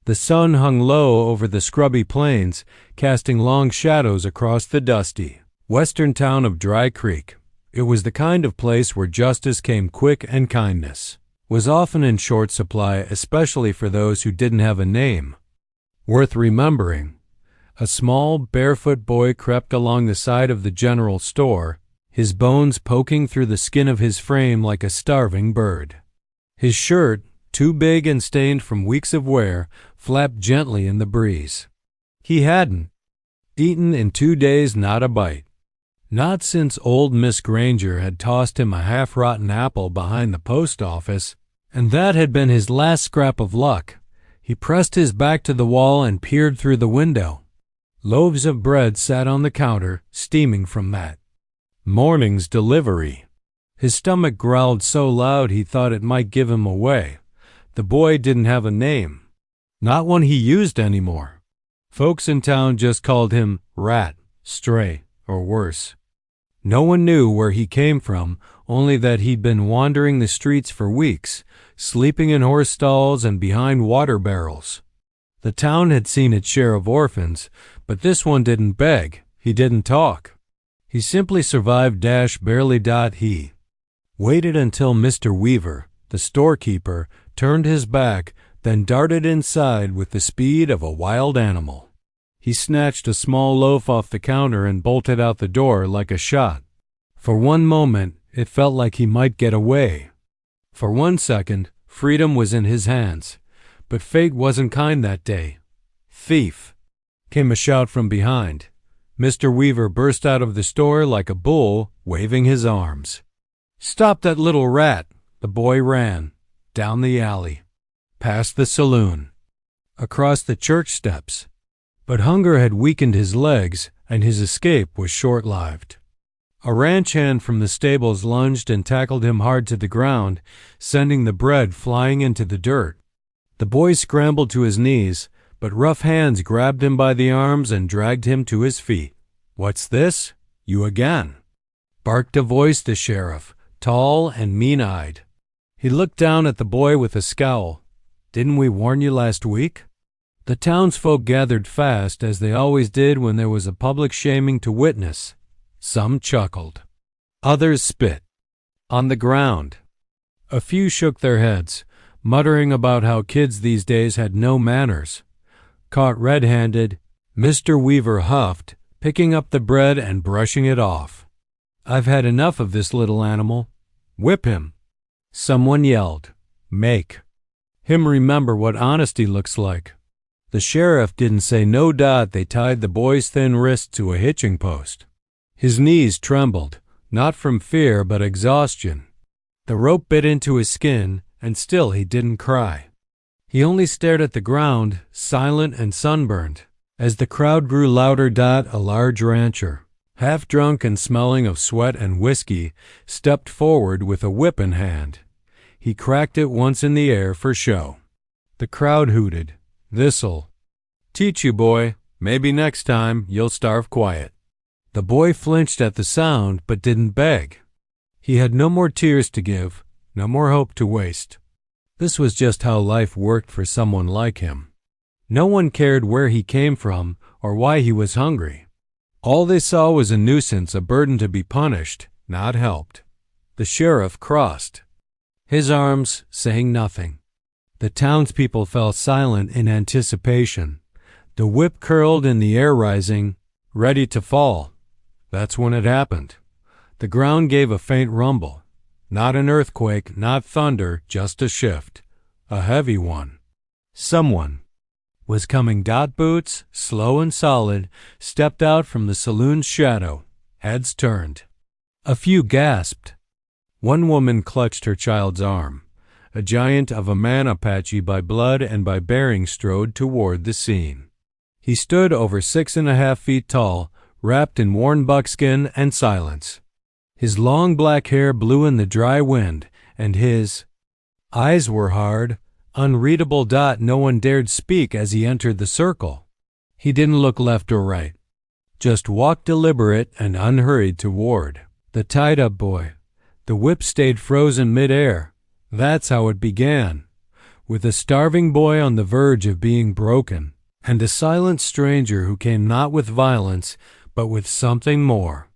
The sun hung low over the scrubby plains, casting long shadows across the dusty, western town of Dry Creek. It was the kind of place where justice came quick and kindness was often in short supply, especially for those who didn't have a name worth remembering. A small, barefoot boy crept along the side of the general store, his bones poking through the skin of his frame like a starving bird. His shirt, too big and stained from weeks of wear, flapped gently in the breeze. He hadn't eaten in 2 days, not a bite. Not since old Miss Granger had tossed him a half-rotten apple behind the post office, and that had been his last scrap of luck. He pressed his back to the wall and peered through the window. Loaves of bread sat on the counter, steaming from that morning's delivery. His stomach growled so loud he thought it might give him away. The boy didn't have a name, not one he used anymore. Folks in town just called him Rat, Stray, or worse. No one knew where he came from, only that he'd been wandering the streets for weeks, sleeping in horse stalls and behind water barrels. The town had seen its share of orphans, but this one didn't beg, he didn't talk. He simply survived barely. He waited until Mr. Weaver, the storekeeper, turned his back, then darted inside with the speed of a wild animal. He snatched a small loaf off the counter and bolted out the door like a shot. For one moment, it felt like he might get away. For 1 second, freedom was in his hands. But fate wasn't kind that day. "Thief!" came a shout from behind. Mr. Weaver burst out of the store like a bull, waving his arms. "Stop that little rat!" The boy ran. Down the alley. Past the saloon. Across the church steps. But hunger had weakened his legs, and his escape was short-lived. A ranch hand from the stables lunged and tackled him hard to the ground, sending the bread flying into the dirt. The boy scrambled to his knees, but rough hands grabbed him by the arms and dragged him to his feet. "What's this? You again?" barked a voice, the sheriff, tall and mean-eyed. He looked down at the boy with a scowl. "Didn't we warn you last week?" The townsfolk gathered fast, as they always did when there was a public shaming to witness. Some chuckled. Others spit on the ground. A few shook their heads, muttering about how kids these days had no manners. Caught red-handed, Mr. Weaver huffed, picking up the bread and brushing it off. "I've had enough of this little animal. Whip him." Someone yelled, "Make him remember what honesty looks like." The sheriff didn't say no. They tied the boy's thin wrist to a hitching post. His knees trembled, not from fear but exhaustion. The rope bit into his skin, and still he didn't cry. He only stared at the ground, silent and sunburned. As the crowd grew louder, a large rancher, half drunk and smelling of sweat and whiskey, stepped forward with a whip in hand. He cracked it once in the air for show. The crowd hooted. "This'll teach you, boy. Maybe next time you'll starve quiet." The boy flinched at the sound but didn't beg. He had no more tears to give, no more hope to waste. This was just how life worked for someone like him. No one cared where he came from or why he was hungry. All they saw was a nuisance, a burden to be punished, not helped. The sheriff crossed his arms, saying nothing. The townspeople fell silent in anticipation. The whip curled in the air, rising, ready to fall. That's when it happened. The ground gave a faint rumble. Not an earthquake, not thunder, just a shift. A heavy one. Someone was coming. Boots, slow and solid, stepped out from the saloon's shadow. Heads turned. A few gasped. One woman clutched her child's arm. A giant of a man, Apache by blood and by bearing, strode toward the scene. He stood over 6.5 feet tall, wrapped in worn buckskin and silence. His long black hair blew in the dry wind, and his eyes were hard, unreadable. No one dared speak as he entered the circle. He didn't look left or right, just walked deliberate and unhurried toward the tied-up boy. The whip stayed frozen mid-air. That's how it began. with a starving boy on the verge of being broken, and a silent stranger who came not with violence, but with something more.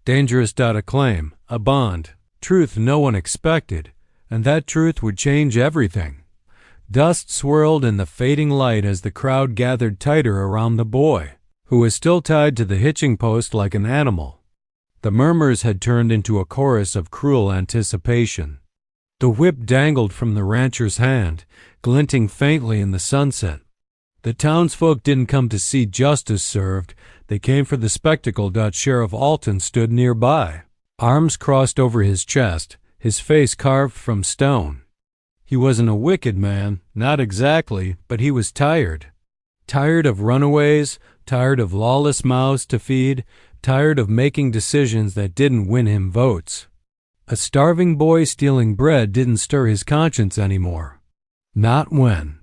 Dangerous. A claim, a bond, truth no one expected, and that truth would change everything. Dust swirled in the fading light as the crowd gathered tighter around the boy, who was still tied to the hitching post like an animal. The murmurs had turned into a chorus of cruel anticipation. The whip dangled from the rancher's hand, glinting faintly in the sunset. The townsfolk didn't come to see justice served, they came for the spectacle. Sheriff Alton stood nearby, arms crossed over his chest, his face carved from stone. He wasn't a wicked man, not exactly, but he was tired. Tired of runaways, tired of lawless mouths to feed, tired of making decisions that didn't win him votes. A starving boy stealing bread didn't stir his conscience anymore. Not when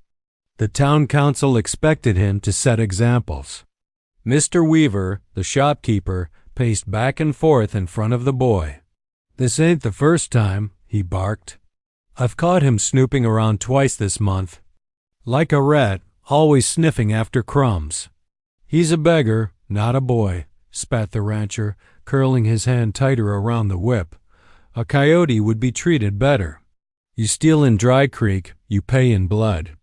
the town council expected him to set examples. Mr. Weaver, the shopkeeper, paced back and forth in front of the boy. "This ain't the first time," he barked. "I've caught him snooping around twice this month. Like a rat, always sniffing after crumbs." "He's a beggar, not a boy," spat the rancher, curling his hand tighter around the whip. "A coyote would be treated better. You steal in Dry Creek, you pay in blood."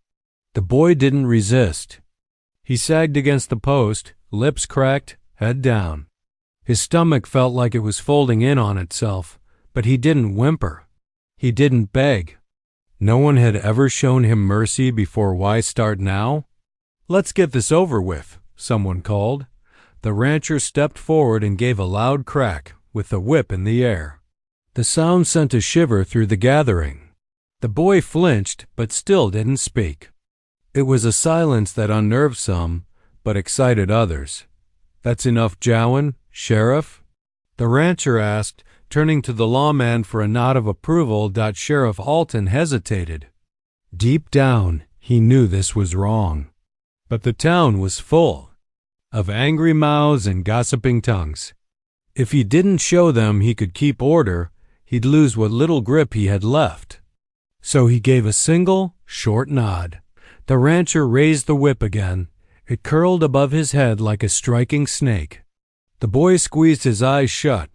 The boy didn't resist. He sagged against the post, lips cracked, head down. His stomach felt like it was folding in on itself, but he didn't whimper. He didn't beg. No one had ever shown him mercy before. Why start now? "Let's get this over with," someone called. The rancher stepped forward and gave a loud crack, with the whip in the air. The sound sent a shiver through the gathering. The boy flinched, but still didn't speak. It was a silence that unnerved some, but excited others. "That's enough jowin', Sheriff?" the rancher asked, turning to the lawman for a nod of approval. Sheriff Alton hesitated. Deep down, he knew this was wrong. But the town was full of angry mouths and gossiping tongues. If he didn't show them he could keep order, he'd lose what little grip he had left. So he gave a single, short nod. The rancher raised the whip again. It curled above his head like a striking snake. The boy squeezed his eyes shut.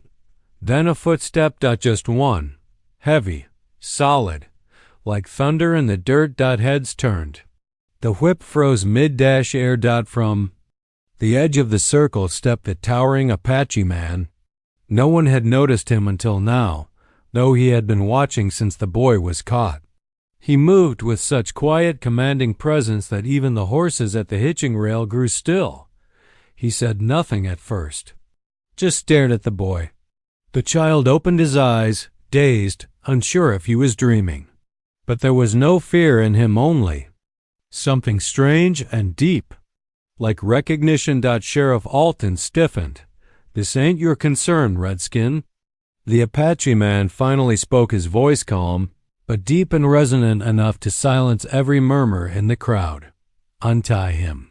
Then a footstep. Just one. Heavy, solid, like thunder in the dirt. Heads turned. The whip froze mid-air. From the edge of the circle stepped the towering Apache man. No one had noticed him until now, though he had been watching since the boy was caught. He moved with such quiet, commanding presence that even the horses at the hitching rail grew still. He said nothing at first, just stared at the boy. The child opened his eyes, dazed, unsure if he was dreaming. But there was no fear in him, only something strange and deep, like recognition. Sheriff Alton stiffened. "This ain't your concern, Redskin." The Apache man finally spoke, his voice calm, but deep and resonant enough to silence every murmur in the crowd. "Untie him.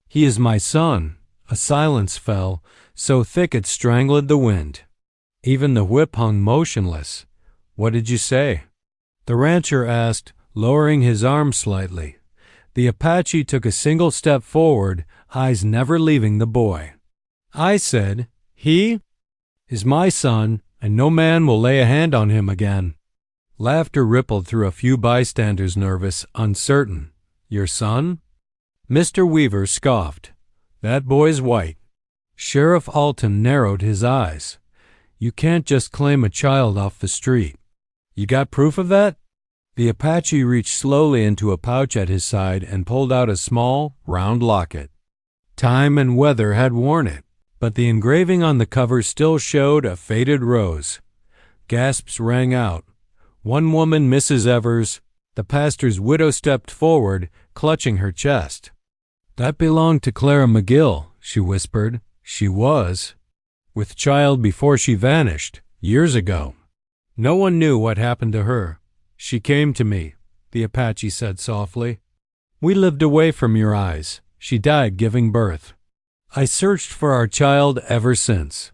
He is my son." A silence fell, so thick it strangled the wind. Even the whip hung motionless. "What did you say?" the rancher asked, lowering his arm slightly. The Apache took a single step forward, eyes never leaving the boy. "I said, he is my son, and no man will lay a hand on him again." Laughter rippled through a few bystanders, nervous, uncertain. "Your son?" Mr. Weaver scoffed. "That boy's white." Sheriff Alton narrowed his eyes. "You can't just claim a child off the street. You got proof of that?" The Apache reached slowly into a pouch at his side and pulled out a small, round locket. Time and weather had worn it, but the engraving on the cover still showed a faded rose. Gasps rang out. One woman, Mrs. Evers, the pastor's widow, stepped forward, clutching her chest. "That belonged to Clara McGill," she whispered. "She was with child before she vanished, years ago. No one knew what happened to her. She came to me," the Apache said softly. "We lived away from your eyes. She died giving birth. I searched for our child ever since."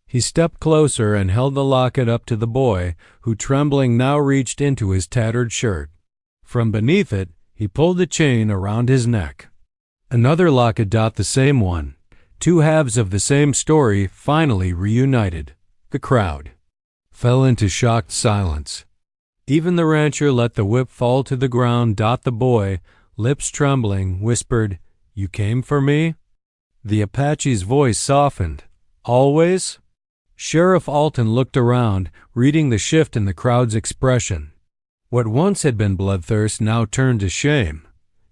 He stepped closer and held the locket up to the boy, who, trembling, now reached into his tattered shirt. From beneath it, he pulled the chain around his neck. Another locket, the same one. Two halves of the same story finally reunited. The crowd fell into shocked silence. Even the rancher let the whip fall to the ground. The boy, lips trembling, whispered, "You came for me?" The Apache's voice softened. "Always?" Sheriff Alton looked around, reading the shift in the crowd's expression. What once had been bloodthirst now turned to shame.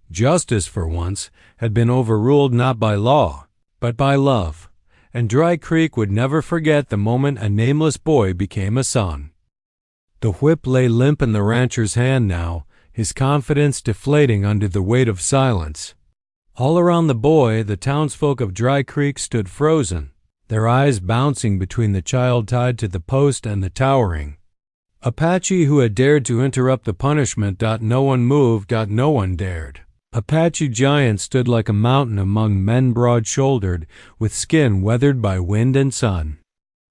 Justice, for once, had been overruled not by law, but by love, and Dry Creek would never forget the moment a nameless boy became a son. The whip lay limp in the rancher's hand now, his confidence deflating under the weight of silence. All around the boy, the townsfolk of Dry Creek stood frozen, their eyes bouncing between the child tied to the post and the towering Apache who had dared to interrupt the punishment. No one moved. No one dared. Apache giant stood like a mountain among men, broad-shouldered, with skin weathered by wind and sun.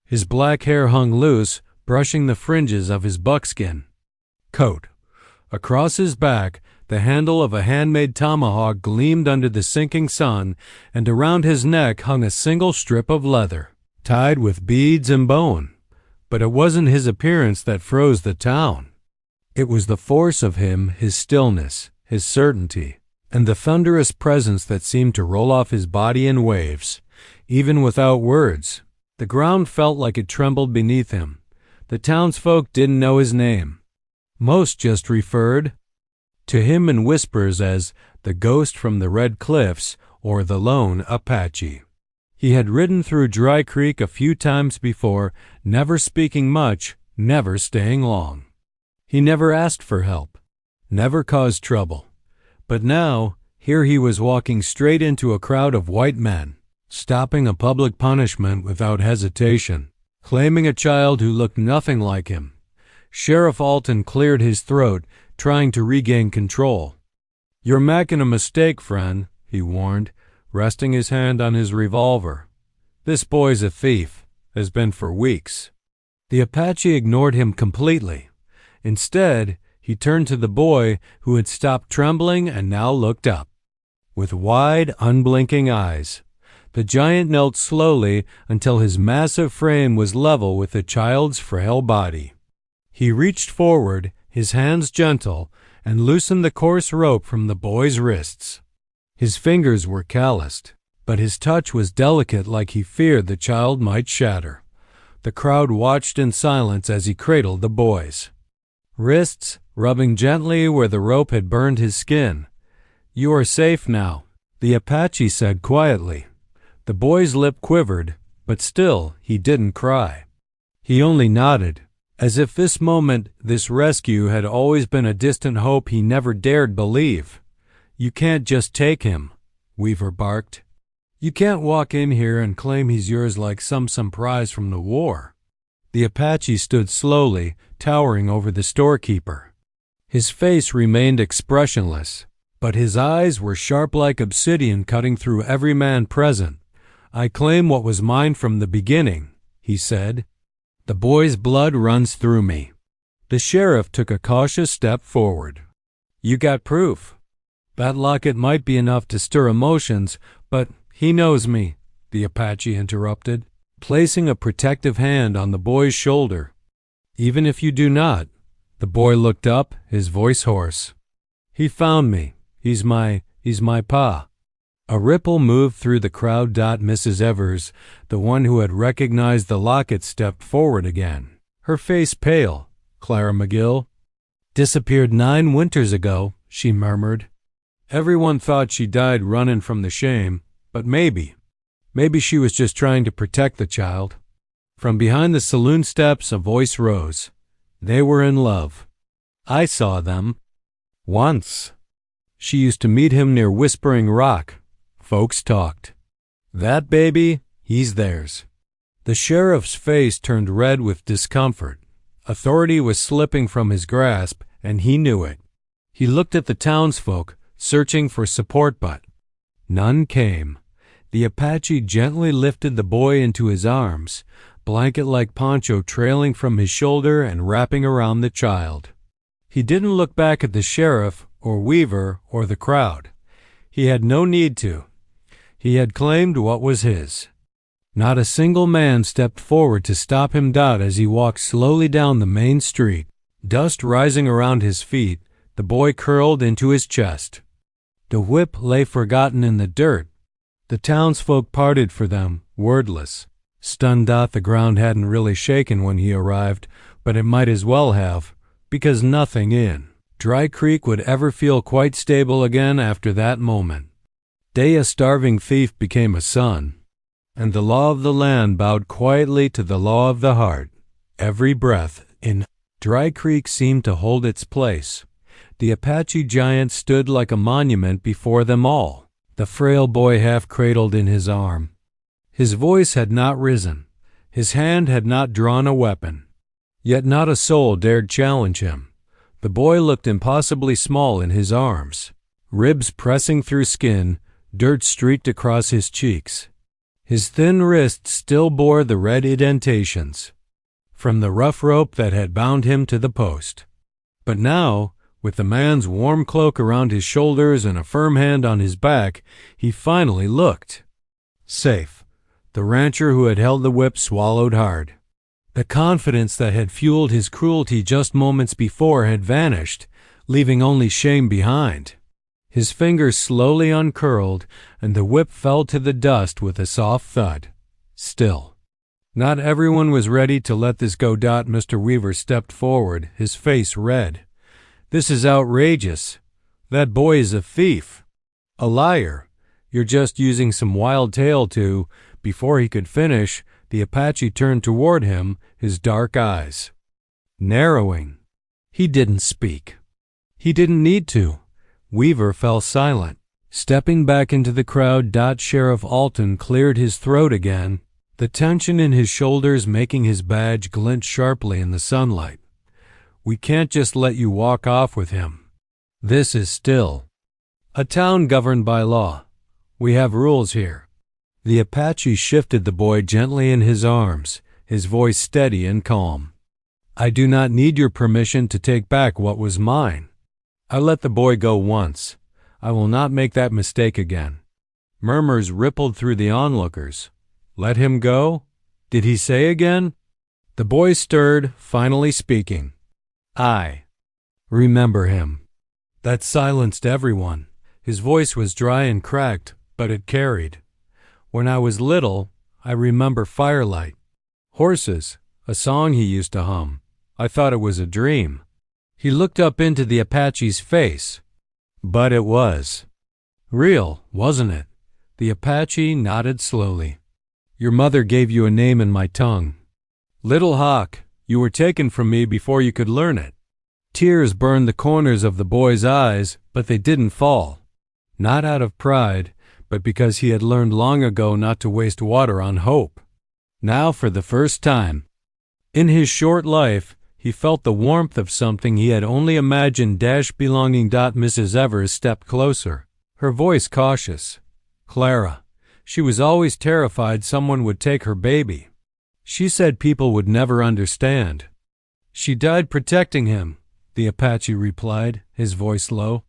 His black hair hung loose, brushing the fringes of his buckskin coat. Across his back, the handle of a handmade tomahawk gleamed under the sinking sun, and around his neck hung a single strip of leather, tied with beads and bone. But it wasn't his appearance that froze the town. It was the force of him, his stillness, his certainty, and the thunderous presence that seemed to roll off his body in waves. Even without words, the ground felt like it trembled beneath him. The townsfolk didn't know his name. Most just referred to him in whispers as the ghost from the Red Cliffs or the lone Apache. He had ridden through Dry Creek a few times before, never speaking much, never staying long. He never asked for help, never caused trouble. But now, here he was walking straight into a crowd of white men, stopping a public punishment without hesitation, claiming a child who looked nothing like him. Sheriff Alton cleared his throat, trying to regain control. "You're making a mistake, friend," he warned, resting his hand on his revolver. "This boy's a thief, has been for weeks." The Apache ignored him completely. Instead, he turned to the boy, who had stopped trembling and now looked up. With wide, unblinking eyes, the giant knelt slowly until his massive frame was level with the child's frail body. He reached forward, his hands gentle, and loosened the coarse rope from the boy's wrists. His fingers were calloused, but his touch was delicate, like he feared the child might shatter. The crowd watched in silence as he cradled the boy's wrists, rubbing gently where the rope had burned his skin. "You are safe now," the Apache said quietly. The boy's lip quivered, but still he didn't cry. He only nodded, as if this moment, this rescue, had always been a distant hope he never dared believe. "You can't just take him," Weaver barked. "You can't walk in here and claim he's yours like some prize from the war." The Apache stood slowly, towering over the storekeeper. His face remained expressionless, but his eyes were sharp like obsidian, cutting through every man present. "I claim what was mine from the beginning," he said. "The boy's blood runs through me." The sheriff took a cautious step forward. "You got proof?" "That locket might be enough to stir emotions, but he knows me," the Apache interrupted, placing a protective hand on the boy's shoulder. "Even if you do not," the boy looked up, his voice hoarse. "He found me. He's my pa." A ripple moved through the crowd. Mrs. Evers, the one who had recognized the locket, stepped forward again, her face pale. "Clara McGill disappeared 9 winters ago," she murmured. "Everyone thought she died running from the shame, but maybe she was just trying to protect the child." From behind the saloon steps a voice rose. "They were in love. I saw them once. She used to meet him near Whispering Rock. Folks talked. That baby, he's theirs." The sheriff's face turned red with discomfort. Authority was slipping from his grasp, and he knew it. He looked at the townsfolk, searching for support, but none came. The Apache gently lifted the boy into his arms, blanket-like poncho trailing from his shoulder and wrapping around the child. He didn't look back at the sheriff or Weaver or the crowd. He had no need to. He had claimed what was his. Not a single man stepped forward to stop him as he walked slowly down the main street. Dust rising around his feet, the boy curled into his chest. The whip lay forgotten in the dirt. The townsfolk parted for them, wordless. Stunned, the ground hadn't really shaken when he arrived, but it might as well have, because nothing in Dry Creek would ever feel quite stable again after that moment. Day a starving thief became a son, and the law of the land bowed quietly to the law of the heart. Every breath in Dry Creek seemed to hold its place. The Apache giant stood like a monument before them all, the frail boy half cradled in his arm. His voice had not risen. His hand had not drawn a weapon. Yet not a soul dared challenge him. The boy looked impossibly small in his arms, ribs pressing through skin, dirt streaked across his cheeks. His thin wrists still bore the red indentations from the rough rope that had bound him to the post. But now, with the man's warm cloak around his shoulders and a firm hand on his back, he finally looked safe. The rancher who had held the whip swallowed hard. The confidence that had fueled his cruelty just moments before had vanished, leaving only shame behind. His fingers slowly uncurled, and the whip fell to the dust with a soft thud. Still, not everyone was ready to let this go. Mr. Weaver stepped forward, his face red. "This is outrageous. That boy is a thief. A liar. You're just using some wild tale to—" Before he could finish, the Apache turned toward him, his dark eyes narrowing. He didn't speak. He didn't need to. Weaver fell silent. Stepping back into the crowd, Sheriff Alton cleared his throat again, the tension in his shoulders making his badge glint sharply in the sunlight. "We can't just let you walk off with him. This is still a town governed by law. We have rules here." The Apache shifted the boy gently in his arms, his voice steady and calm. "I do not need your permission to take back what was mine. I let the boy go once. I will not make that mistake again." Murmurs rippled through the onlookers. "Let him go? Did he say again?" The boy stirred, finally speaking. "I remember him." That silenced everyone. His voice was dry and cracked, but it carried. "When I was little, I remember firelight, horses, a song he used to hum. I thought it was a dream." He looked up into the Apache's face. "But it was real, wasn't it?" The Apache nodded slowly. "Your mother gave you a name in my tongue. Little Hawk, you were taken from me before you could learn it." Tears burned the corners of the boy's eyes, but they didn't fall. Not out of pride, but because he had learned long ago not to waste water on hope. Now, for the first time in his short life, he felt the warmth of something he had only imagined belonging. Mrs. Evers stepped closer, her voice cautious. "Clara, she was always terrified someone would take her baby. She said people would never understand." "She died protecting him," the Apache replied, his voice low.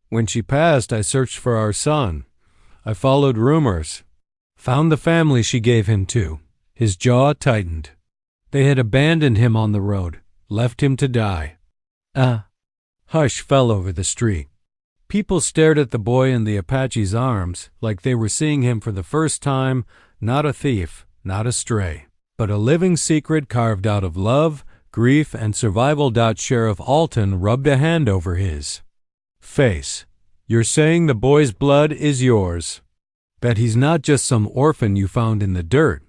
"When she passed, I searched for our son. I followed rumors, found the family she gave him to." His jaw tightened. They had abandoned him on the road, left him to die. Hush fell over the street. People stared at the boy in the Apache's arms like they were seeing him for the first time, not a thief, not a stray, but a living secret carved out of love, grief, and survival. Sheriff Alton rubbed a hand over his face. "You're saying the boy's blood is yours? That he's not just some orphan you found in the dirt?"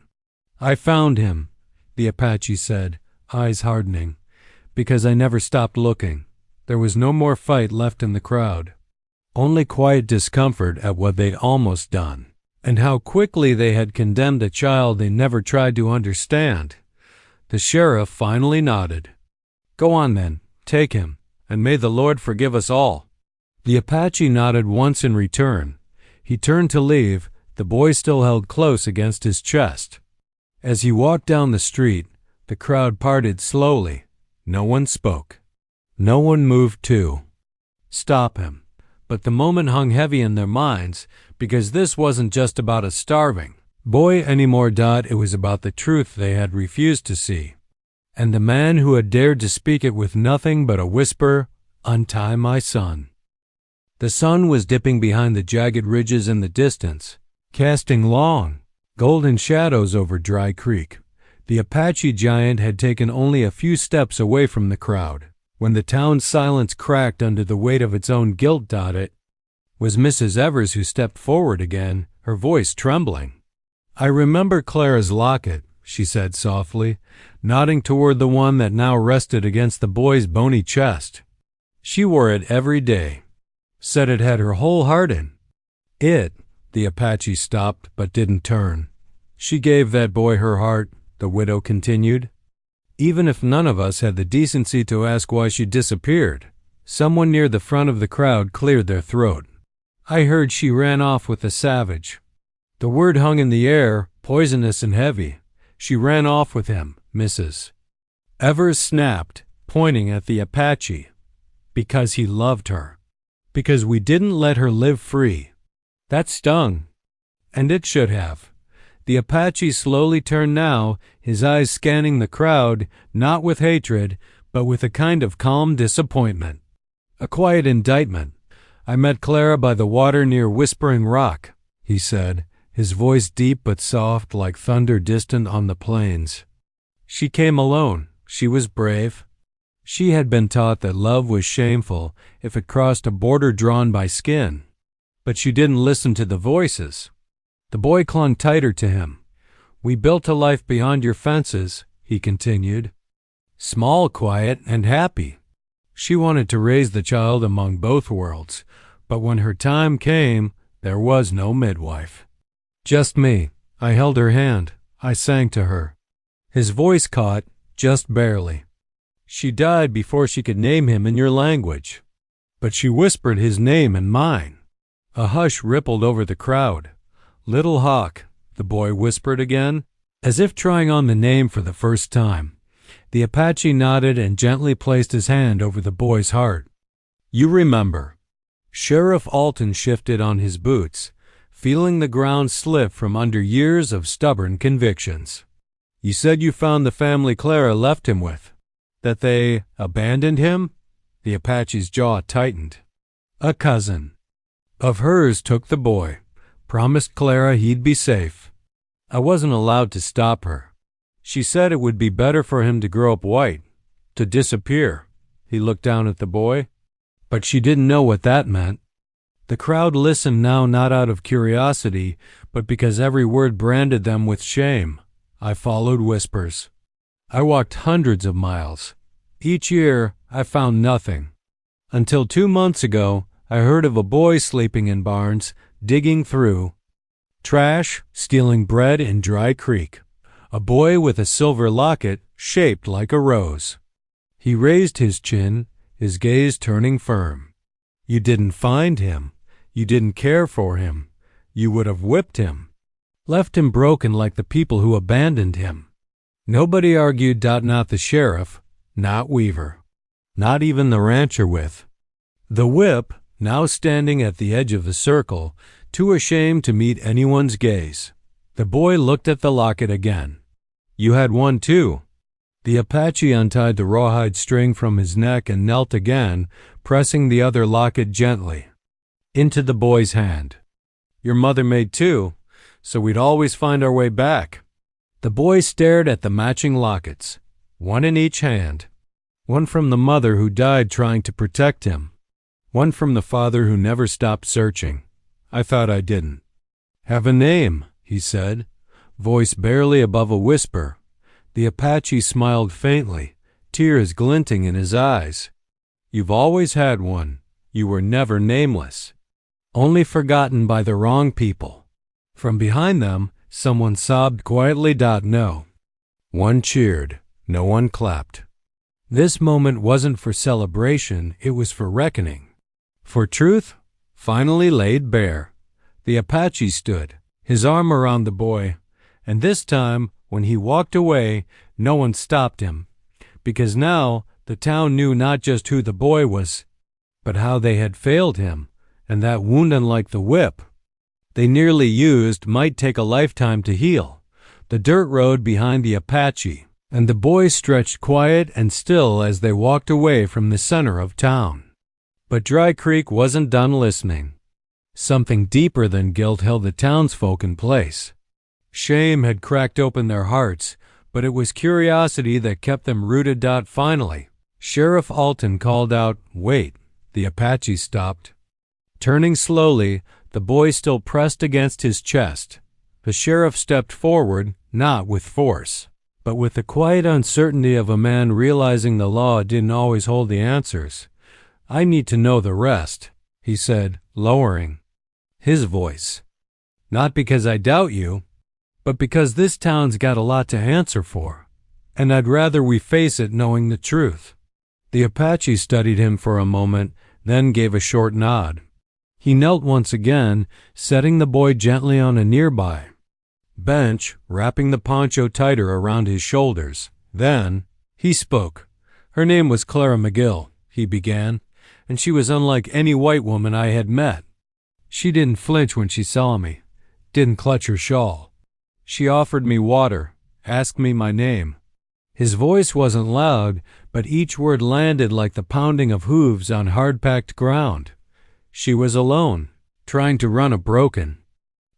"I found him," the Apache said, eyes hardening, "because I never stopped looking. There was no more fight left in the crowd. Only quiet discomfort at what they'd almost done, and how quickly they had condemned a child they never tried to understand." The sheriff finally nodded. "Go on then, take him, and may the Lord forgive us all." The Apache nodded once in return. He turned to leave, the boy still held close against his chest. As he walked down the street, the crowd parted slowly. No one spoke. No one moved to stop him, but the moment hung heavy in their minds because this wasn't just about a starving boy anymore. It was about the truth they had refused to see, and the man who had dared to speak it with nothing but a whisper, "Untie my son." The sun was dipping behind the jagged ridges in the distance, casting long, golden shadows over Dry Creek. The Apache giant had taken only a few steps away from the crowd when the town's silence cracked under the weight of its own guilt. It was Mrs. Evers who stepped forward again, her voice trembling. "I remember Clara's locket," she said softly, nodding toward the one that now rested against the boy's bony chest. "She wore it every day. Said it had her whole heart in it." The Apache stopped but didn't turn. "She gave that boy her heart," the widow continued. "Even if none of us had the decency to ask why she disappeared." Someone near the front of the crowd cleared their throat. "I heard she ran off with a savage." The word hung in the air, poisonous and heavy. "She ran off with him," Mrs. Evers snapped, pointing at the Apache. "Because he loved her. Because we didn't let her live free." That stung. And it should have. The Apache slowly turned now, his eyes scanning the crowd, not with hatred, but with a kind of calm disappointment. A quiet indictment. "I met Clara by the water near Whispering Rock," he said, his voice deep but soft like thunder distant on the plains. "She came alone. She was brave. She had been taught that love was shameful if it crossed a border drawn by skin. But she didn't listen to the voices." The boy clung tighter to him. "We built a life beyond your fences," he continued. "Small, quiet, and happy. She wanted to raise the child among both worlds, but when her time came, there was no midwife. Just me. I held her hand. I sang to her." His voice caught, just barely. "She died before she could name him in your language. But she whispered his name and mine." A hush rippled over the crowd. "Little Hawk," the boy whispered again, as if trying on the name for the first time. The Apache nodded and gently placed his hand over the boy's heart. "You remember." Sheriff Alton shifted on his boots, feeling the ground slip from under years of stubborn convictions. "You said you found the family Clara left him with. That they abandoned him?" The Apache's jaw tightened. "A cousin of hers took the boy, promised Clara he'd be safe. I wasn't allowed to stop her. She said it would be better for him to grow up white, to disappear." He looked down at the boy. "But she didn't know what that meant." The crowd listened now not out of curiosity, but because every word branded them with shame. I followed whispers. I walked hundreds of miles. Each year, I found nothing. Until 2 months ago, I heard of a boy sleeping in barns, digging through trash, stealing bread in Dry Creek. A boy with a silver locket shaped like a rose. He raised his chin, his gaze turning firm. "You didn't find him. You didn't care for him. You would have whipped him. Left him broken like the people who abandoned him." Nobody argued. Not the sheriff, not Weaver, not even the rancher with the whip, now standing at the edge of the circle, too ashamed to meet anyone's gaze. The boy looked at the locket again. "You had one too." The Apache untied the rawhide string from his neck and knelt again, pressing the other locket gently into the boy's hand. "Your mother made two, so we'd always find our way back." The boy stared at the matching lockets, one in each hand. One from the mother who died trying to protect him. One from the father who never stopped searching. I thought I didn't have a name, he said, voice barely above a whisper. The Apache smiled faintly, tears glinting in his eyes. "You've always had one. You were never nameless. Only forgotten by the wrong people." From behind them, someone sobbed quietly. No one cheered. No one clapped. This moment wasn't for celebration, it was for reckoning. For truth, finally laid bare. The Apache stood, his arm around the boy, and this time, when he walked away, no one stopped him, because now The town knew not just who the boy was, but how they had failed him, and that wound unlike the whip they nearly used might take a lifetime to heal. The dirt road behind the Apache, and the boy stretched quiet and still as they walked away from the center of town. But Dry Creek wasn't done listening. Something deeper than guilt held the townsfolk in place. Shame had cracked open their hearts, but it was curiosity that kept them rooted. Finally, Sheriff Alton called out, "Wait." The Apache stopped. Turning slowly, the boy still pressed against his chest. The sheriff stepped forward, not with force, but with the quiet uncertainty of a man realizing the law didn't always hold the answers. "I need to know the rest," he said, lowering his voice. "Not because I doubt you, but because this town's got a lot to answer for, and I'd rather we face it knowing the truth." The Apache studied him for a moment, then gave a short nod. He knelt once again, setting the boy gently on a nearby bench, wrapping the poncho tighter around his shoulders. Then he spoke. "Her name was Clara McGill," he began, "and she was unlike any white woman I had met. She didn't flinch when she saw me, didn't clutch her shawl. She offered me water, asked me my name." His voice wasn't loud, but each word landed like the pounding of hooves on hard-packed ground. She was alone, trying to run a broken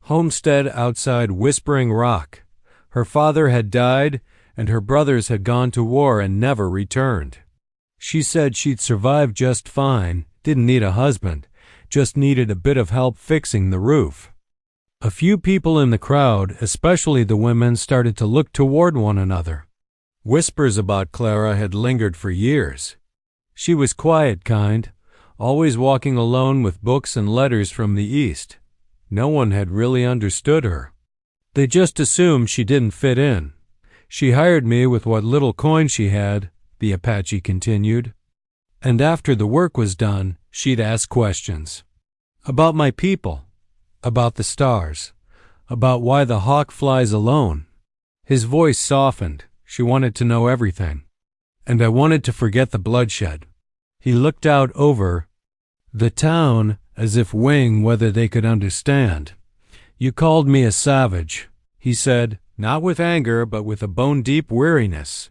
homestead outside Whispering Rock. Her father had died, and her brothers had gone to war and never returned. She said she'd survive just fine, didn't need a husband, just needed a bit of help fixing the roof. A few people in the crowd, especially the women, started to look toward one another. Whispers about Clara had lingered for years. She was quiet kind, always walking alone with books and letters from the East. No one had really understood her. They just assumed she didn't fit in. "She hired me with what little coin she had," the Apache continued, "and after the work was done, she'd ask questions. About my people, about the stars, about why the hawk flies alone." His voice softened. "She wanted to know everything, and I wanted to forget the bloodshed." He looked out over the town as if weighing whether they could understand. "You called me a savage," he said, not with anger but with a bone-deep weariness.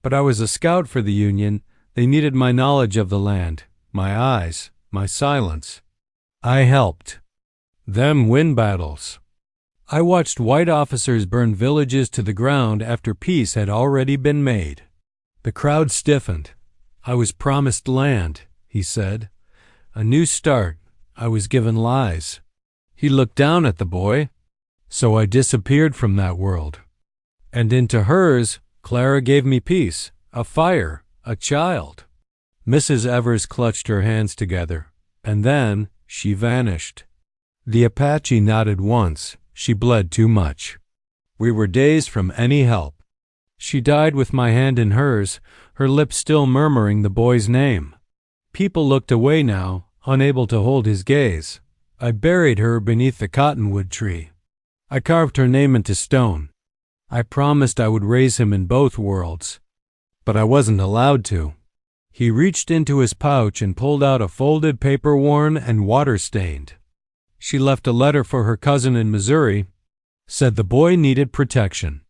"But I was a scout for the Union. They needed my knowledge of the land, my eyes, my silence. I helped them win battles. I watched white officers burn villages to the ground after peace had already been made." The crowd stiffened. "I was promised land," he said. "A new start. I was given lies." He looked down at the boy. "So I disappeared from that world. And into hers, Clara gave me peace, a fire, a child." Mrs. Evers clutched her hands together, and then she vanished. The Apache nodded once. "She bled too much. We were days from any help. She died with my hand in hers, her lips still murmuring the boy's name." People looked away now, unable to hold his gaze. "I buried her beneath the cottonwood tree. I carved her name into stone. I promised I would raise him in both worlds. But I wasn't allowed to." He reached into his pouch and pulled out a folded paper worn and water-stained. "She left a letter for her cousin in Missouri, said the boy needed protection,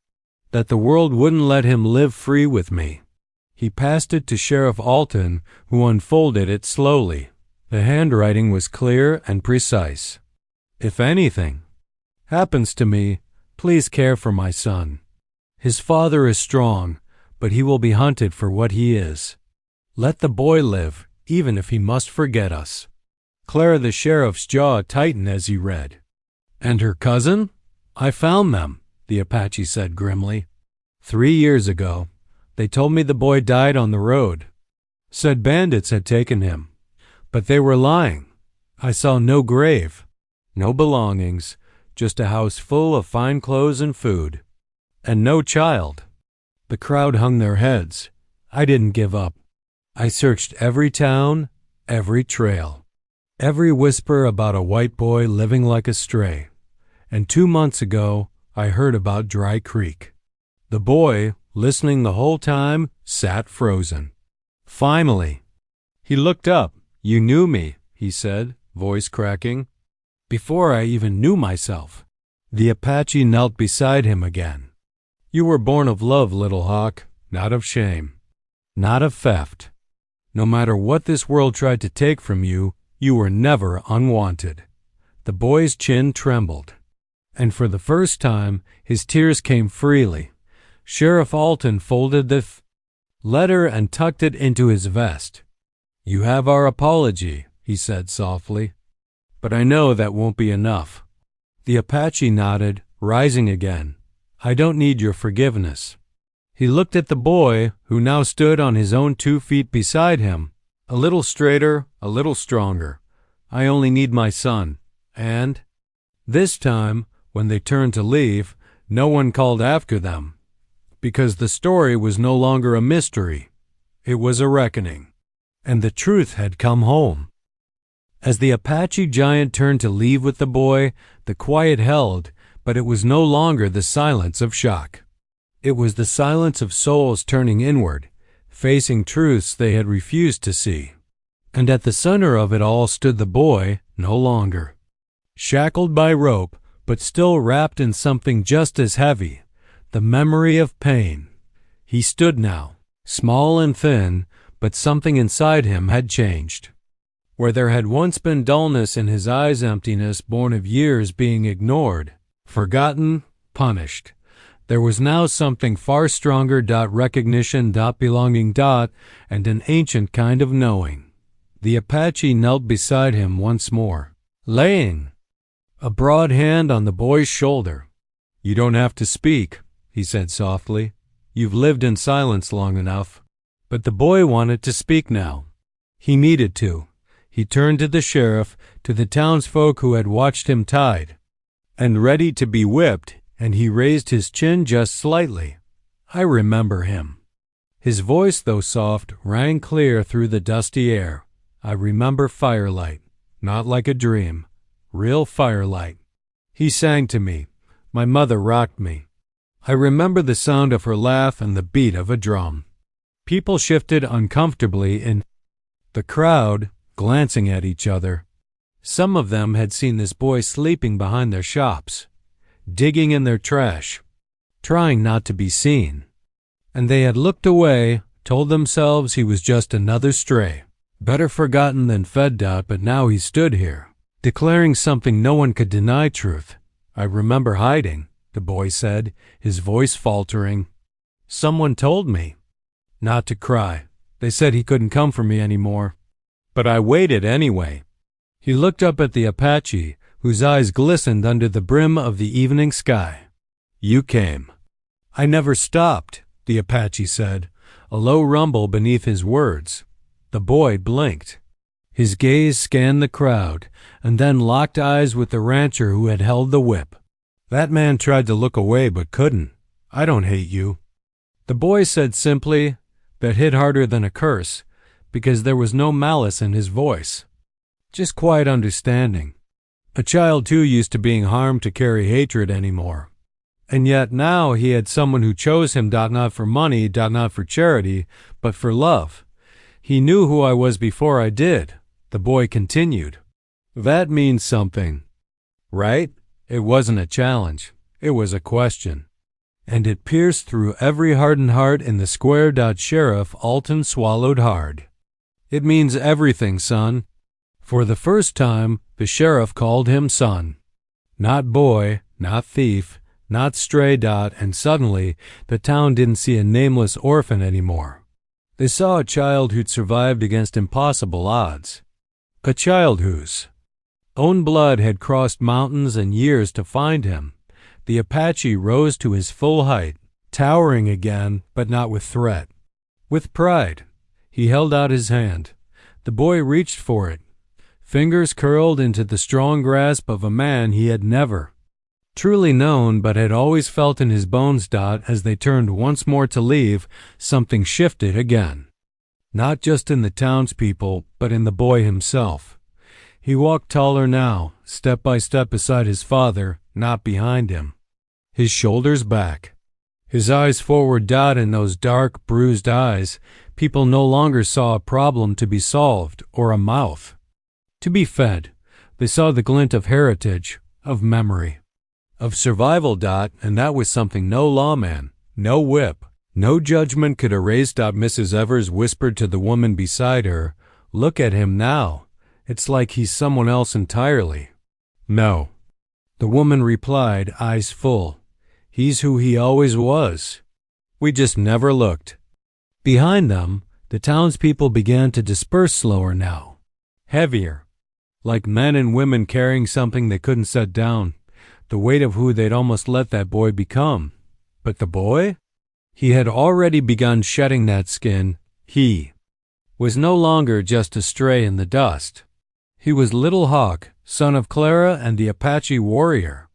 that the world wouldn't let him live free with me." He passed it to Sheriff Alton, who unfolded it slowly. The handwriting was clear and precise. "If anything happens to me, please care for my son. His father is strong, but he will be hunted for what he is. Let the boy live, even if he must forget us." Clara the sheriff's jaw tightened as he read. "And her cousin?" "I found them," the Apache said grimly. 3 years ago. They told me the boy died on the road. Said bandits had taken him. But they were lying. I saw no grave, no belongings, just a house full of fine clothes and food. And no child." The crowd hung their heads. I didn't give up. I searched every town, every trail, every whisper about a white boy living like a stray. And 2 months ago, I heard about Dry Creek. The boy, listening the whole time, sat frozen. Finally. He looked up. You knew me, he said, voice cracking. Before I even knew myself. The Apache knelt beside him again. You were born of love, little hawk, not of shame, not of theft. No matter what this world tried to take from you, you were never unwanted. The boy's chin trembled, and for the first time, his tears came freely. Sheriff Alton folded the letter and tucked it into his vest. You have our apology, he said softly, but I know that won't be enough. The Apache nodded, rising again. I don't need your forgiveness. He looked at the boy, who now stood on his own 2 feet beside him, a little straighter, a little stronger. I only need my son. And this time, when they turned to leave, no one called after them, because the story was no longer a mystery. It was a reckoning, and the truth had come home. As the Apache giant turned to leave with the boy, the quiet held, but it was no longer the silence of shock. It was the silence of souls turning inward, facing truths they had refused to see. And at the center of it all stood the boy, no longer shackled by rope, but still wrapped in something just as heavy, the memory of pain. He stood now, small and thin, but something inside him had changed. Where there had once been dullness in his eyes, emptiness born of years being ignored, forgotten, punished, there was now something far stronger, recognition, belonging, and an ancient kind of knowing. The Apache knelt beside him once more, laying a broad hand on the boy's shoulder. You don't have to speak, he said softly. You've lived in silence long enough. But the boy wanted to speak now. He needed to. He turned to the sheriff, to the townsfolk who had watched him tied and ready to be whipped, and he raised his chin just slightly. I remember him. His voice, though soft, rang clear through the dusty air. I remember firelight, not like a dream, real firelight. He sang to me. My mother rocked me. I remember the sound of her laugh and the beat of a drum. People shifted uncomfortably in the crowd, glancing at each other. Some of them had seen this boy sleeping behind their shops, digging in their trash, trying not to be seen. And they had looked away, told themselves he was just another stray, better forgotten than fed. But now he stood here, declaring something no one could deny truth. I remember hiding, the boy said, his voice faltering. Someone told me not to cry. They said he couldn't come for me anymore. But I waited anyway. He looked up at the Apache, whose eyes glistened under the brim of the evening sky. You came. I never stopped, the Apache said, a low rumble beneath his words. The boy blinked. His gaze scanned the crowd, and then locked eyes with the rancher who had held the whip. That man tried to look away but couldn't. I don't hate you. The boy said simply, that hit harder than a curse, because there was no malice in his voice. Just quiet understanding. A child too used to being harmed to carry hatred anymore. And yet now he had someone who chose him, not for money, not for charity, but for love. He knew who I was before I did, the boy continued. That means something, right? It wasn't a challenge. It was a question. And it pierced through every hardened heart in the square. Sheriff Alton swallowed hard. It means everything, son. For the first time, the sheriff called him son. Not boy, not thief, not stray. And suddenly, the town didn't see a nameless orphan anymore. They saw a child who'd survived against impossible odds. A child whose own blood had crossed mountains and years to find him. The Apache rose to his full height, towering again, but not with threat. With pride, he held out his hand. The boy reached for it, fingers curled into the strong grasp of a man he had never truly known, but had always felt in his bones. As they turned once more to leave, something shifted again. Not just in the townspeople, but in the boy himself. He walked taller now, step by step beside his father, not behind him. His shoulders back, His eyes forward, in those dark, bruised eyes, people no longer saw a problem to be solved or a mouth to be fed. They saw the glint of heritage, of memory, of survival. And that was something no lawman, no whip, no judgment could erase. Mrs. Evers whispered to the woman beside her, "Look at him now. It's like he's someone else entirely." "No," the woman replied, eyes full. "He's who he always was. We just never looked." Behind them, the townspeople began to disperse slower now, heavier, like men and women carrying something they couldn't set down, the weight of who they'd almost let that boy become. But the boy? He had already begun shedding that skin. He was no longer just a stray in the dust. He was Little Hawk, son of Clara and the Apache warrior.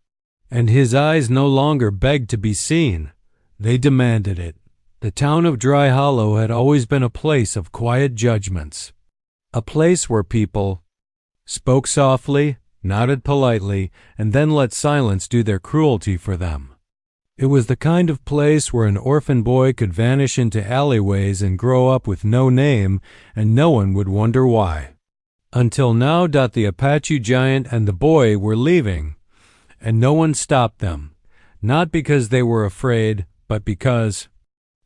And his eyes no longer begged to be seen. They demanded it. The town of Dry Hollow had always been a place of quiet judgments, a place where people spoke softly, nodded politely, and then let silence do their cruelty for them. It was the kind of place where an orphan boy could vanish into alleyways and grow up with no name, and no one would wonder why. Until now, the Apache giant and the boy were leaving, and no one stopped them, not because they were afraid, but because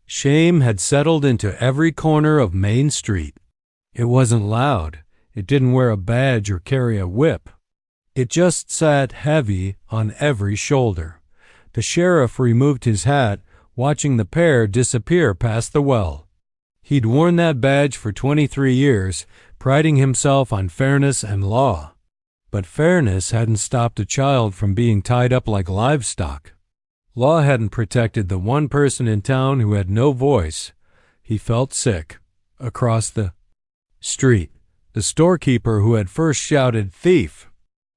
shame had settled into every corner of Main Street. It wasn't loud. It didn't wear a badge or carry a whip. It just sat heavy on every shoulder. The sheriff removed his hat, watching the pair disappear past the well. He'd worn that badge for 23 years, priding himself on fairness and law. But fairness hadn't stopped a child from being tied up like livestock. Law hadn't protected the one person in town who had no voice. He felt sick. Across the street, the storekeeper who had first shouted "thief"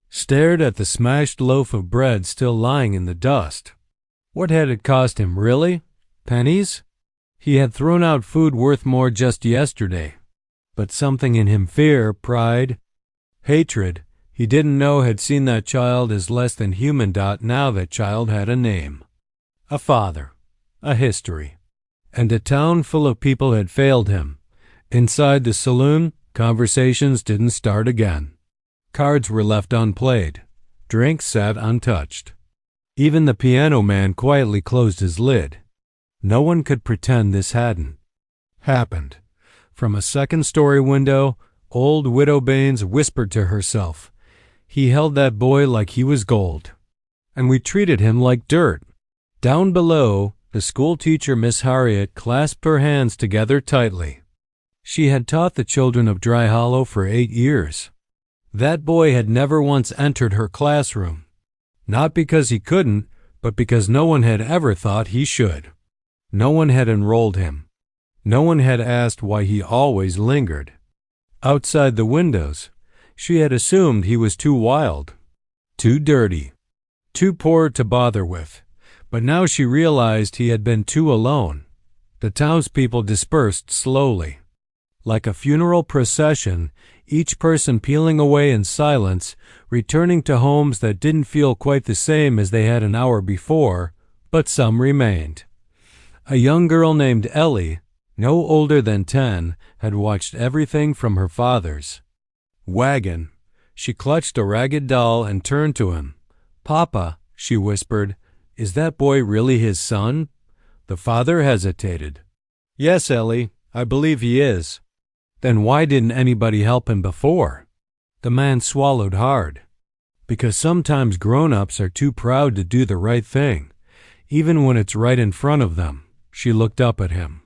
stared at the smashed loaf of bread still lying in the dust. What had it cost him, really? Pennies? He had thrown out food worth more just yesterday. But something in him, fear, pride, hatred, he didn't know, had seen that child as less than human. Now that child had a name, a father, a history, and a town full of people had failed him. Inside the saloon, conversations didn't start again. Cards were left unplayed. Drinks sat untouched. Even the piano man quietly closed his lid. No one could pretend this hadn't happened. From a second-story window, old Widow Baines whispered to herself, "He held that boy like he was gold, and we treated him like dirt." Down below, the schoolteacher, Miss Harriet, clasped her hands together tightly. She had taught the children of Dry Hollow for 8 years. That boy had never once entered her classroom, not because he couldn't, but because no one had ever thought he should. No one had enrolled him. No one had asked why he always lingered outside the windows. She had assumed he was too wild, too dirty, too poor to bother with. But now she realized he had been too alone. The townspeople dispersed slowly. Like a funeral procession, each person peeling away in silence, returning to homes that didn't feel quite the same as they had an hour before, but some remained. A young girl named Ellie, no older than 10, had watched everything from her father's wagon. She clutched a ragged doll and turned to him. "Papa," she whispered, "is that boy really his son?" The father hesitated. "Yes, Ellie, I believe he is." "Then why didn't anybody help him before?" The man swallowed hard. "Because sometimes grown-ups are too proud to do the right thing, even when it's right in front of them." She looked up at him.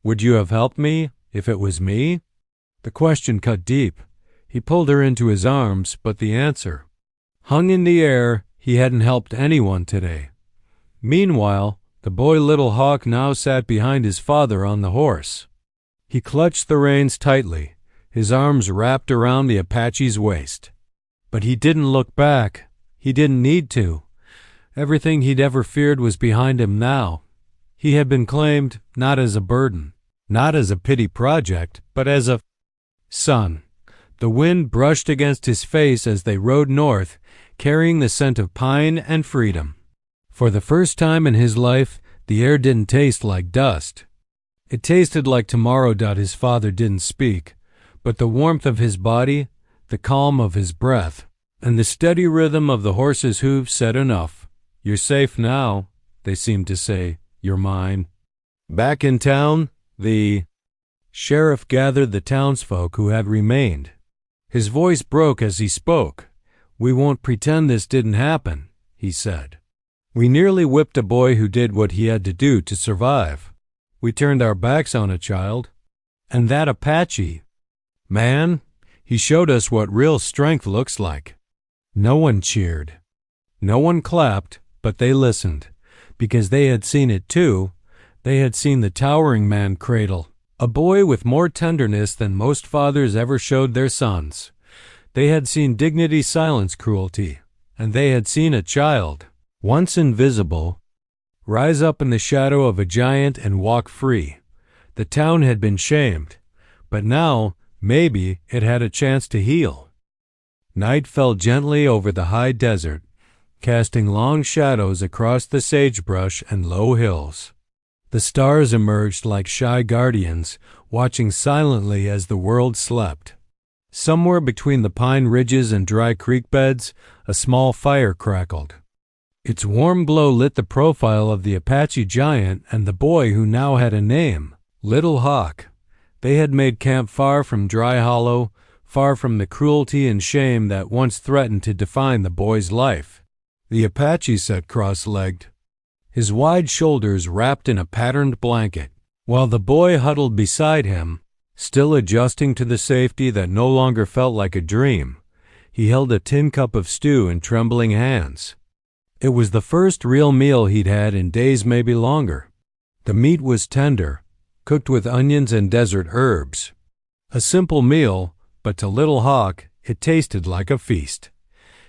"Would you have helped me if it was me?" The question cut deep. He pulled her into his arms, but the answer hung in the air. He hadn't helped anyone today. Meanwhile, the boy Little Hawk now sat behind his father on the horse. He clutched the reins tightly, his arms wrapped around the Apache's waist. But he didn't look back. He didn't need to. Everything he'd ever feared was behind him now. He had been claimed not as a burden, not as a pity project, but as a son. The wind brushed against his face as they rode north, carrying the scent of pine and freedom. For the first time in his life, The air didn't taste like dust. It tasted like tomorrow. His father didn't speak, but the warmth of his body, the calm of his breath, and the steady rhythm of the horse's hooves said enough. You're safe now, they seemed to say. You're mine. Back in town, the sheriff gathered the townsfolk who had remained. His voice broke as he spoke. We won't pretend this didn't happen, he said. We nearly whipped a boy who did what he had to do to survive. We turned our backs on a child. And that Apache, man, he showed us what real strength looks like. No one cheered. No one clapped, but they listened, because they had seen it too. They had seen the towering man cradle a boy with more tenderness than most fathers ever showed their sons. They had seen dignity silence cruelty, and they had seen a child, once invisible, rise up in the shadow of a giant and walk free. The town had been shamed, but now, maybe, it had a chance to heal. Night fell gently over the high desert, casting long shadows across the sagebrush and low hills. The stars emerged like shy guardians, watching silently as the world slept. Somewhere between the pine ridges and dry creek beds, a small fire crackled. Its warm glow lit the profile of the Apache giant and the boy who now had a name, Little Hawk. They had made camp far from Dry Hollow, far from the cruelty and shame that once threatened to define the boy's life. The Apache sat cross-legged, his wide shoulders wrapped in a patterned blanket, while the boy huddled beside him, still adjusting to the safety that no longer felt like a dream. He held a tin cup of stew in trembling hands. It was the first real meal he'd had in days, maybe longer. The meat was tender, cooked with onions and desert herbs. A simple meal, but to Little Hawk it tasted like a feast.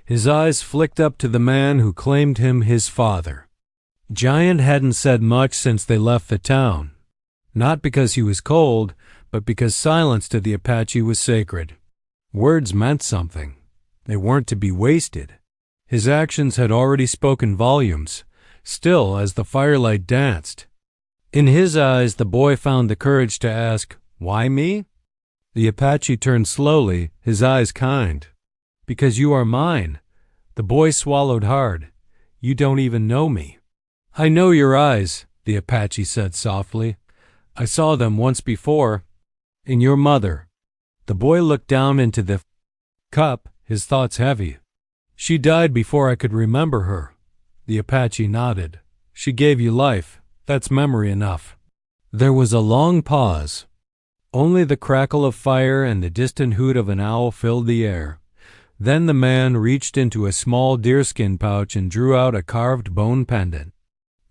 His eyes flicked up to the man who claimed him his father. Giant hadn't said much since they left the town, not because he was cold, but because silence to the Apache was sacred. Words meant something. They weren't to be wasted. His actions had already spoken volumes, still as the firelight danced. In his eyes, the boy found the courage to ask, "Why me?" The Apache turned slowly, his eyes kind. "Because you are mine." The boy swallowed hard. "You don't even know me." "I know your eyes," the Apache said softly. "I saw them once before. In your mother." The boy looked down into the cup, his thoughts heavy. "She died before I could remember her." The Apache nodded. "She gave you life. That's memory enough." There was a long pause. Only the crackle of fire and the distant hoot of an owl filled the air. Then the man reached into a small deerskin pouch and drew out a carved bone pendant.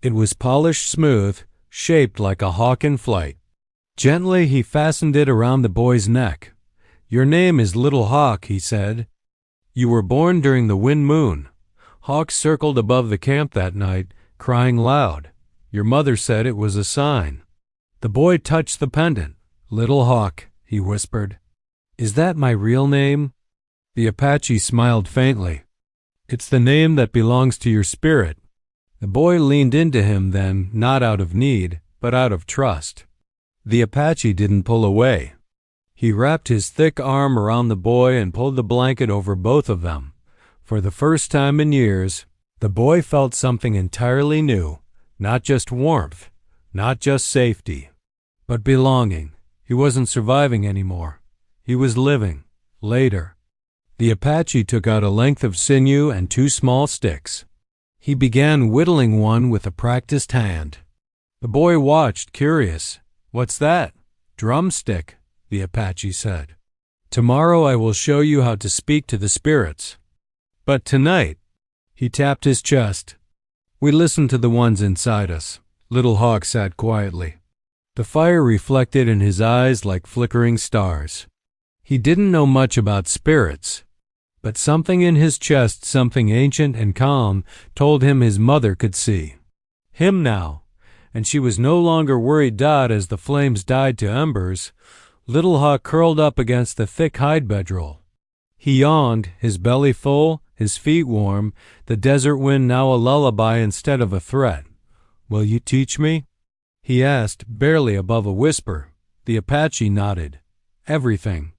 It was polished smooth, shaped like a hawk in flight. Gently he fastened it around the boy's neck. "Your name is Little Hawk," he said. "You were born during the wind moon." Hawks circled above the camp that night, crying loud. Your mother said it was a sign. The boy touched the pendant. "Little Hawk," he whispered. "Is that my real name?" The Apache smiled faintly. "It's the name that belongs to your spirit." The boy leaned into him then, not out of need, but out of trust. The Apache didn't pull away. He wrapped his thick arm around the boy and pulled the blanket over both of them. For the first time in years, the boy felt something entirely new, not just warmth, not just safety, but belonging. He wasn't surviving anymore. He was living. Later. The Apache took out a length of sinew and 2 small sticks. He began whittling one with a practiced hand. The boy watched, curious. "What's that?" "Drumstick," the Apache said. "Tomorrow I will show you how to speak to the spirits. But tonight," he tapped his chest, "we listen to the ones inside us." Little Hawk sat quietly. The fire reflected in his eyes like flickering stars. He didn't know much about spirits, but something in his chest, something ancient and calm, told him his mother could see him now, and she was no longer worried. As the flames died to embers, Little Hawk curled up against the thick hide bedroll. He yawned, his belly full, his feet warm, the desert wind now a lullaby instead of a threat. "Will you teach me?" he asked, barely above a whisper. The Apache nodded. "Everything."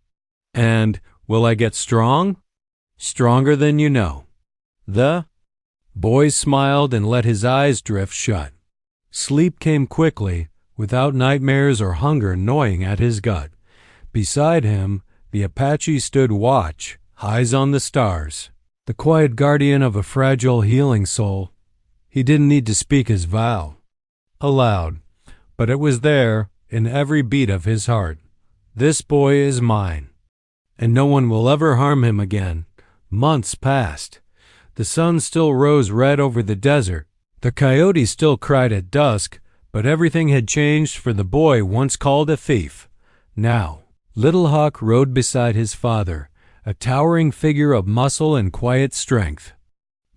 "And will I get strong?" "Stronger than you know." The boy smiled and let his eyes drift shut. Sleep came quickly, without nightmares or hunger gnawing at his gut. Beside him, the Apache stood watch, eyes on the stars, the quiet guardian of a fragile, healing soul. He didn't need to speak his vow aloud, but it was there in every beat of his heart. "This boy is mine, and no one will ever harm him again." Months passed. The sun still rose red over the desert. The coyotes still cried at dusk, but everything had changed for the boy once called a thief. Now, Little Hawk rode beside his father, a towering figure of muscle and quiet strength.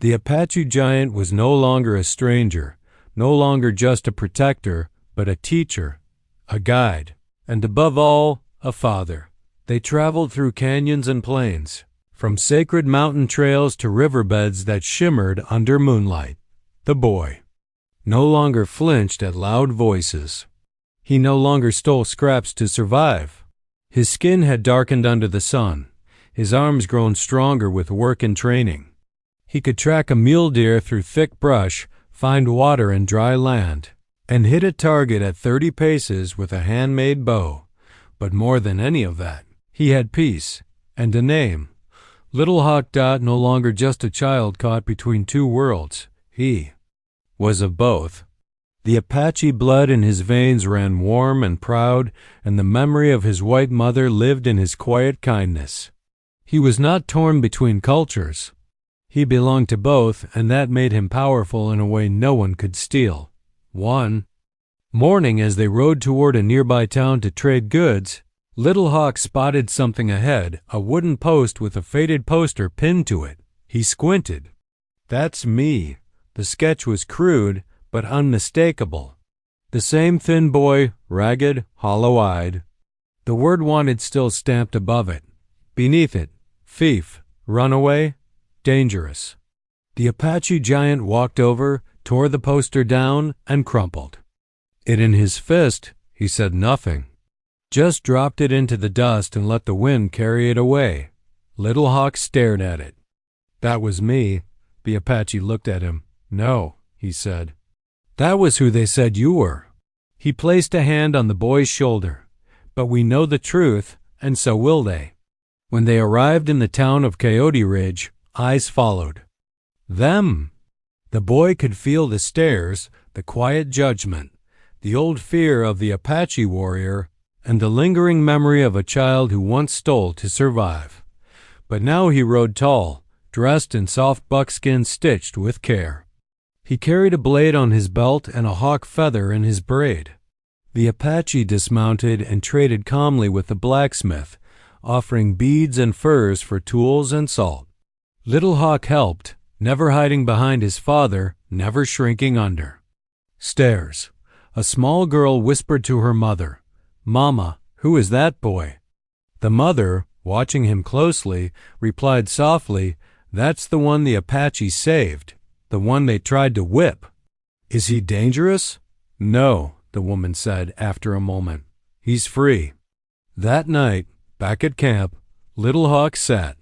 The Apache giant was no longer a stranger, no longer just a protector, but a teacher, a guide, and above all, a father. They traveled through canyons and plains, from sacred mountain trails to riverbeds that shimmered under moonlight. The boy no longer flinched at loud voices. He no longer stole scraps to survive. His skin had darkened under the sun, his arms grown stronger with work and training. He could track a mule deer through thick brush, find water in dry land, and hit a target at 30 paces with a handmade bow. But more than any of that, he had peace and a name. Little Hawk Dot, no longer just a child caught between two worlds. He was of both. The Apache blood in his veins ran warm and proud, and the memory of his white mother lived in his quiet kindness. He was not torn between cultures. He belonged to both, and that made him powerful in a way no one could steal. One morning, as they rode toward a nearby town to trade goods, Little Hawk spotted something ahead, a wooden post with a faded poster pinned to it. He squinted. "That's me." The sketch was crude, but unmistakable. The same thin boy, ragged, hollow-eyed. The word "wanted" still stamped above it. Beneath it, thief, runaway, dangerous. The Apache giant walked over, tore the poster down, and crumpled it in his fist. He said nothing, just dropped it into the dust and let the wind carry it away. Little Hawk stared at it. "That was me." The Apache looked at him. "No," he said. "That was who they said you were." He placed a hand on the boy's shoulder. "But we know the truth, and so will they." When they arrived in the town of Coyote Ridge, eyes followed them. The boy could feel the stares, the quiet judgment, the old fear of the Apache warrior, and the lingering memory of a child who once stole to survive. But now he rode tall, dressed in soft buckskin stitched with care. He carried a blade on his belt and a hawk feather in his braid. The Apache dismounted and traded calmly with the blacksmith, offering beads and furs for tools and salt. Little Hawk helped, never hiding behind his father, never shrinking under. Stares. A small girl whispered to her mother, "Mama, who is that boy?" The mother, watching him closely, replied softly, "That's the one the Apache saved, the one they tried to whip." "Is he dangerous?" "No," the woman said after a moment. "He's free." That night, back at camp, Little Hawk sat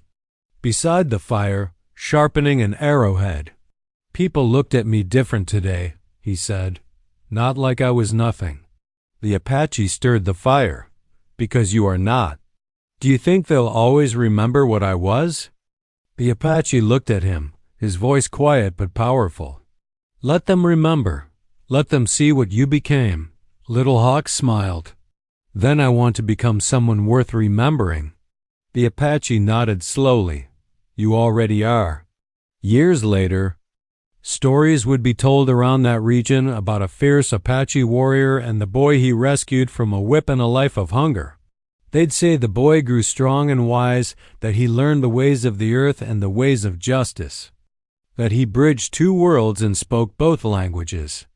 beside the fire, sharpening an arrowhead. "People looked at me different today," he said. "Not like I was nothing." The Apache stirred the fire. "Because you are not. Do you think they'll always remember what I was?" The Apache looked at him, his voice quiet but powerful. "Let them remember. Let them see what you became." Little Hawk smiled. "Then I want to become someone worth remembering." The Apache nodded slowly. "You already are." Years later, stories would be told around that region about a fierce Apache warrior and the boy he rescued from a whip and a life of hunger. They'd say the boy grew strong and wise, that he learned the ways of the earth and the ways of justice, that he bridged two worlds and spoke both languages,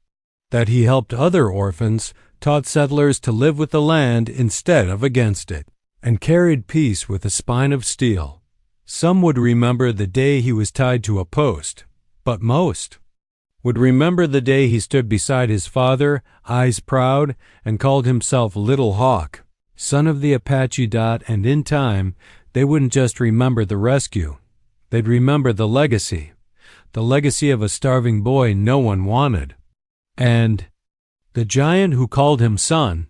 that he helped other orphans, taught settlers to live with the land instead of against it, and carried peace with a spine of steel. Some would remember the day he was tied to a post, but most would remember the day he stood beside his father, eyes proud, and called himself Little Hawk, son of the Apache. And in time, they wouldn't just remember the rescue. They'd remember the legacy of a starving boy no one wanted. And the giant who called him son